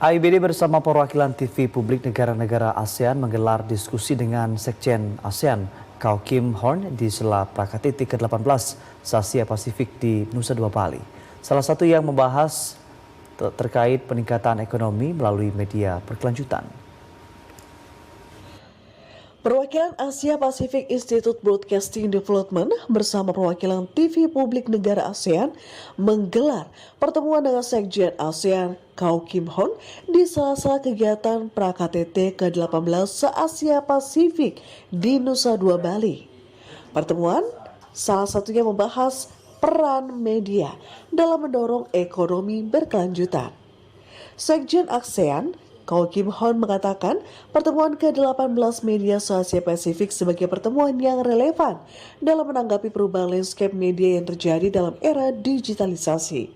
AIBD bersama perwakilan TV publik negara-negara ASEAN menggelar diskusi dengan Sekjen ASEAN Kau Kim Horn di sela Praktiti ke-18 se-Asia Pasifik di Nusa Dua Bali. Salah satu yang membahas terkait peningkatan ekonomi melalui media berkelanjutan. Perwakilan Asia Pacific Institute Broadcasting Development bersama perwakilan TV publik negara ASEAN menggelar pertemuan dengan Sekjen ASEAN Kau Kim Horn di sela-sela kegiatan pra-KTT ke-18 se-Asia Pasifik di Nusa Dua Bali. Pertemuan salah satunya membahas peran media dalam mendorong ekonomi berkelanjutan. Sekjen ASEAN Kau Kim Horn mengatakan pertemuan ke-18 media se-Asia Pasifik sebagai pertemuan yang relevan dalam menanggapi perubahan landscape media yang terjadi dalam era digitalisasi.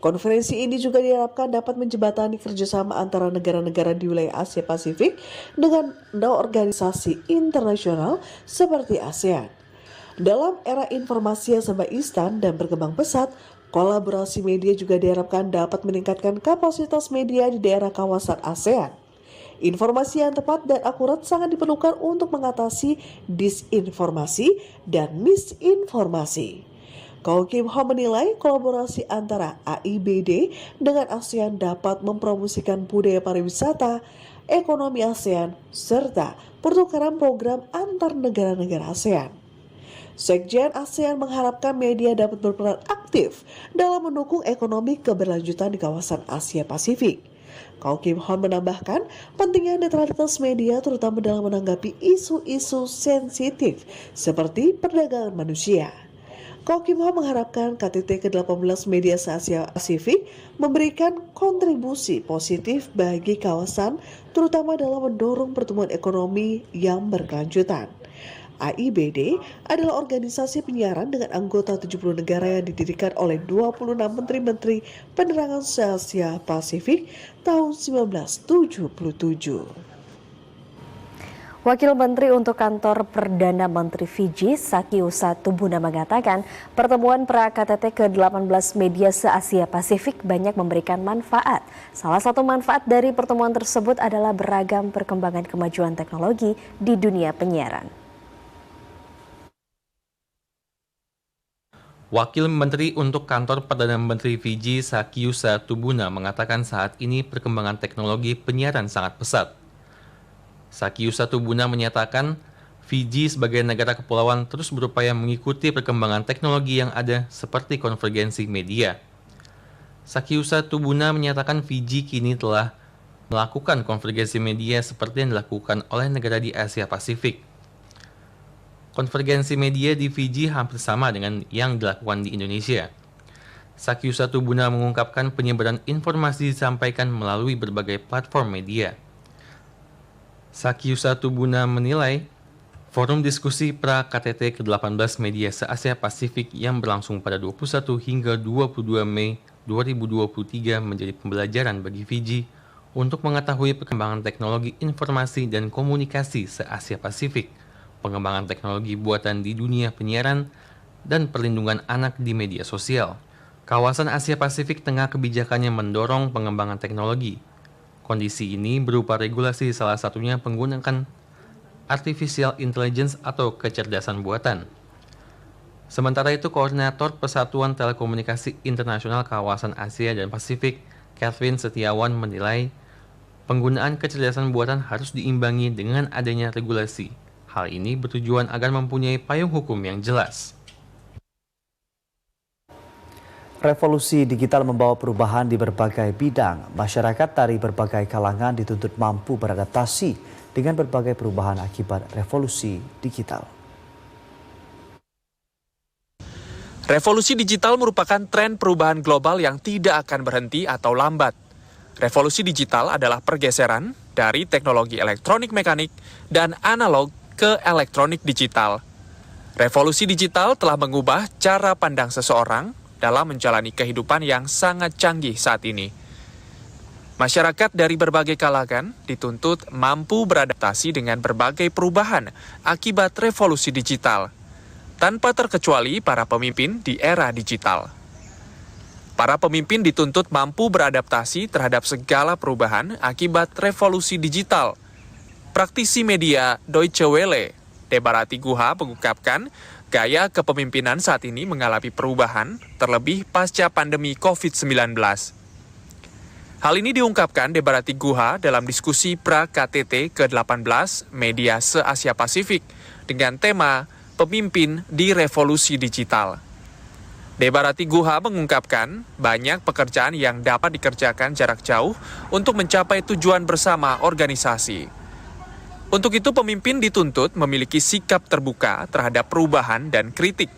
Konferensi ini juga diharapkan dapat menjembatani kerjasama antara negara-negara di wilayah Asia Pasifik dengan organisasi internasional seperti ASEAN. Dalam era informasi yang serba instan dan berkembang pesat, kolaborasi media juga diharapkan dapat meningkatkan kapasitas media di daerah kawasan ASEAN. Informasi yang tepat dan akurat sangat diperlukan untuk mengatasi disinformasi dan misinformasi. Kau Kim Horn menilai kolaborasi antara AIBD dengan ASEAN dapat mempromosikan budaya pariwisata, ekonomi ASEAN, serta pertukaran program antar negara-negara ASEAN. Sekjen ASEAN mengharapkan media dapat berperan aktif dalam mendukung ekonomi keberlanjutan di kawasan Asia Pasifik. Kau Kim Horn menambahkan pentingnya netralitas media terutama dalam menanggapi isu-isu sensitif seperti perdagangan manusia. Kau Kim Horn mengharapkan KTT ke-18 media se-Asia Pasifik memberikan kontribusi positif bagi kawasan terutama dalam mendorong pertumbuhan ekonomi yang berkelanjutan. AIBD adalah organisasi penyiaran dengan anggota 70 negara yang didirikan oleh 26 menteri-menteri penerangan se-Asia Pasifik tahun 1977. Wakil Menteri untuk Kantor Perdana Menteri Fiji, Sakiusa Tubuna mengatakan pertemuan pra-KTT ke-18 media se-Asia Pasifik banyak memberikan manfaat. Salah satu manfaat dari pertemuan tersebut adalah beragam perkembangan kemajuan teknologi di dunia penyiaran. Wakil Menteri untuk Kantor Perdana Menteri Fiji, Sakiusa Tubuna mengatakan saat ini perkembangan teknologi penyiaran sangat pesat. Sakiusa Tubuna menyatakan Fiji sebagai negara kepulauan terus berupaya mengikuti perkembangan teknologi yang ada seperti konvergensi media. Sakiusa Tubuna menyatakan Fiji kini telah melakukan konvergensi media seperti yang dilakukan oleh negara di Asia Pasifik. Konvergensi media di Fiji hampir sama dengan yang dilakukan di Indonesia. Sakiusa Tubuna mengungkapkan penyebaran informasi disampaikan melalui berbagai platform media. Sakiusa Tubuna menilai forum diskusi pra-KTT ke-18 media se-Asia Pasifik yang berlangsung pada 21 hingga 22 Mei 2023 menjadi pembelajaran bagi Fiji untuk mengetahui perkembangan teknologi informasi dan komunikasi se-Asia Pasifik, pengembangan teknologi buatan di dunia penyiaran, dan perlindungan anak di media sosial. Kawasan Asia Pasifik tengah kebijakannya mendorong pengembangan teknologi. Kondisi ini berupa regulasi salah satunya menggunakan artificial intelligence atau kecerdasan buatan. Sementara itu, Koordinator Persatuan Telekomunikasi Internasional Kawasan Asia dan Pasifik, Catherine Setiawan menilai penggunaan kecerdasan buatan harus diimbangi dengan adanya regulasi. Hal ini bertujuan agar mempunyai payung hukum yang jelas. Revolusi digital membawa perubahan di berbagai bidang. Masyarakat dari berbagai kalangan dituntut mampu beradaptasi dengan berbagai perubahan akibat revolusi digital. Revolusi digital merupakan tren perubahan global yang tidak akan berhenti atau lambat. Revolusi digital adalah pergeseran dari teknologi elektronik mekanik dan analog ke elektronik digital. Revolusi digital telah mengubah cara pandang seseorang dalam menjalani kehidupan yang sangat canggih saat ini. Masyarakat dari berbagai kalangan dituntut mampu beradaptasi dengan berbagai perubahan akibat revolusi digital, tanpa terkecuali para pemimpin di era digital. Para pemimpin dituntut mampu beradaptasi terhadap segala perubahan akibat revolusi digital. Praktisi media Deutsche Welle, Debarati Guha mengungkapkan, gaya kepemimpinan saat ini mengalami perubahan, terlebih pasca pandemi COVID-19. Hal ini diungkapkan Debarati Guha dalam diskusi pra-KTT ke-18 Media se-Asia Pasifik dengan tema Pemimpin di Revolusi Digital. Debarati Guha mengungkapkan banyak pekerjaan yang dapat dikerjakan jarak jauh untuk mencapai tujuan bersama organisasi. Untuk itu pemimpin dituntut memiliki sikap terbuka terhadap perubahan dan kritik.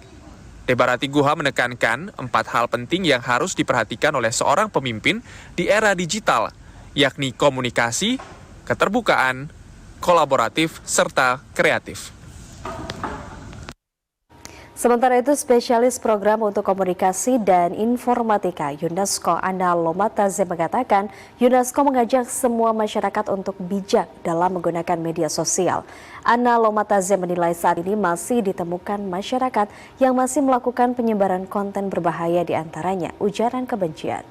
Debarati Guha menekankan 4 hal penting yang harus diperhatikan oleh seorang pemimpin di era digital, yakni komunikasi, keterbukaan, kolaboratif, serta kreatif. Sementara itu, spesialis program untuk komunikasi dan informatika UNESCO Anna Lomataze mengatakan UNESCO mengajak semua masyarakat untuk bijak dalam menggunakan media sosial. Anna Lomataze menilai saat ini masih ditemukan masyarakat yang masih melakukan penyebaran konten berbahaya, di antaranya ujaran kebencian.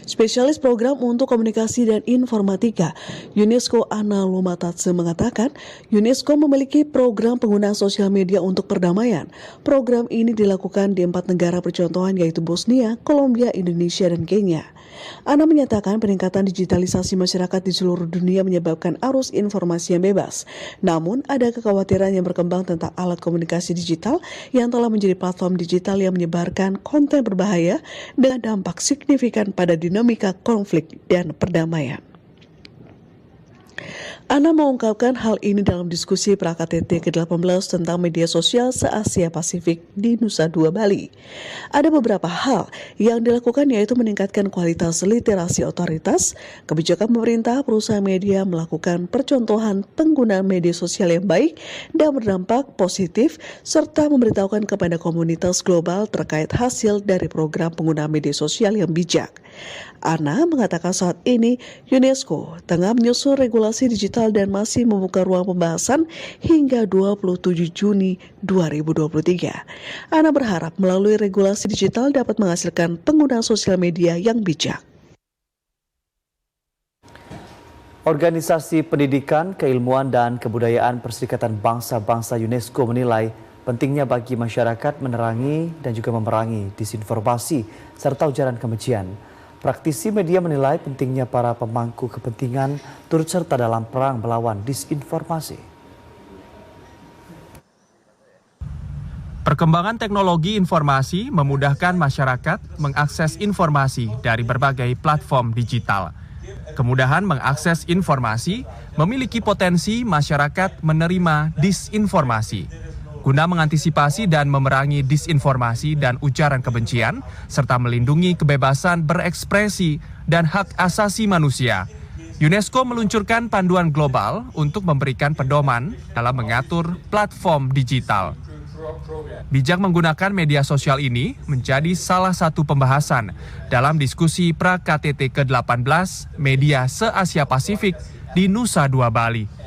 Spesialis program untuk komunikasi dan informatika UNESCO Anna Lomataze mengatakan UNESCO memiliki program penggunaan sosial media untuk perdamaian. Program ini dilakukan di 4 negara percontohan yaitu Bosnia, Kolombia, Indonesia, dan Kenya. Anna menyatakan peningkatan digitalisasi masyarakat di seluruh dunia menyebabkan arus informasi yang bebas. Namun ada kekhawatiran yang berkembang tentang alat komunikasi digital yang telah menjadi platform digital yang menyebarkan konten berbahaya dengan dampak signifikan pada dinamika konflik dan perdamaian. Anna mengungkapkan hal ini dalam diskusi pra-KTT ke-18 tentang media sosial se-Asia Pasifik di Nusa Dua Bali. Ada beberapa hal yang dilakukan yaitu meningkatkan kualitas literasi otoritas, kebijakan pemerintah, perusahaan media melakukan percontohan penggunaan media sosial yang baik dan berdampak positif, serta memberitahukan kepada komunitas global terkait hasil dari program penggunaan media sosial yang bijak. Anna mengatakan saat ini UNESCO tengah menyusun regulasi digital dan masih membuka ruang pembahasan hingga 27 Juni 2023. Anna berharap melalui regulasi digital dapat menghasilkan penggunaan sosial media yang bijak. Organisasi Pendidikan, Keilmuan, dan Kebudayaan Perserikatan Bangsa-Bangsa UNESCO menilai pentingnya bagi masyarakat menerangi dan juga memerangi disinformasi serta ujaran kebencian. Praktisi media menilai pentingnya para pemangku kepentingan turut serta dalam perang melawan disinformasi. Perkembangan teknologi informasi memudahkan masyarakat mengakses informasi dari berbagai platform digital. Kemudahan mengakses informasi memiliki potensi masyarakat menerima disinformasi. Guna mengantisipasi dan memerangi disinformasi dan ujaran kebencian, serta melindungi kebebasan berekspresi dan hak asasi manusia, UNESCO meluncurkan panduan global untuk memberikan pedoman dalam mengatur platform digital. Bijak menggunakan media sosial ini menjadi salah satu pembahasan dalam diskusi pra-KTT ke-18 Media se-Asia Pasifik di Nusa Dua Bali.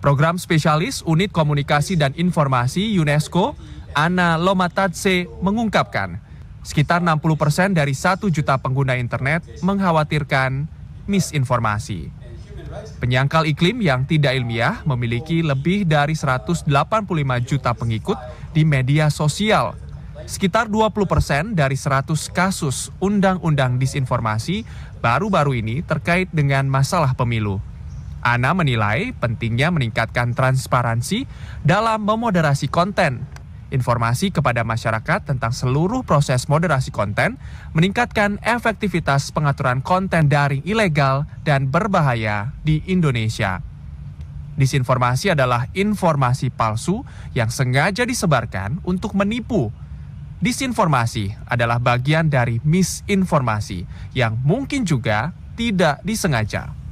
Program spesialis Unit Komunikasi dan Informasi UNESCO, Anna Lomataze, mengungkapkan sekitar 60% dari 1 juta pengguna internet mengkhawatirkan misinformasi. Penyangkal iklim yang tidak ilmiah memiliki lebih dari 185 juta pengikut di media sosial. Sekitar 20% dari 100 kasus undang-undang disinformasi baru-baru ini terkait dengan masalah pemilu. Anna menilai pentingnya meningkatkan transparansi dalam memoderasi konten. Informasi kepada masyarakat tentang seluruh proses moderasi konten meningkatkan efektivitas pengaturan konten daring ilegal dan berbahaya di Indonesia. Disinformasi adalah informasi palsu yang sengaja disebarkan untuk menipu. Disinformasi adalah bagian dari misinformasi yang mungkin juga tidak disengaja.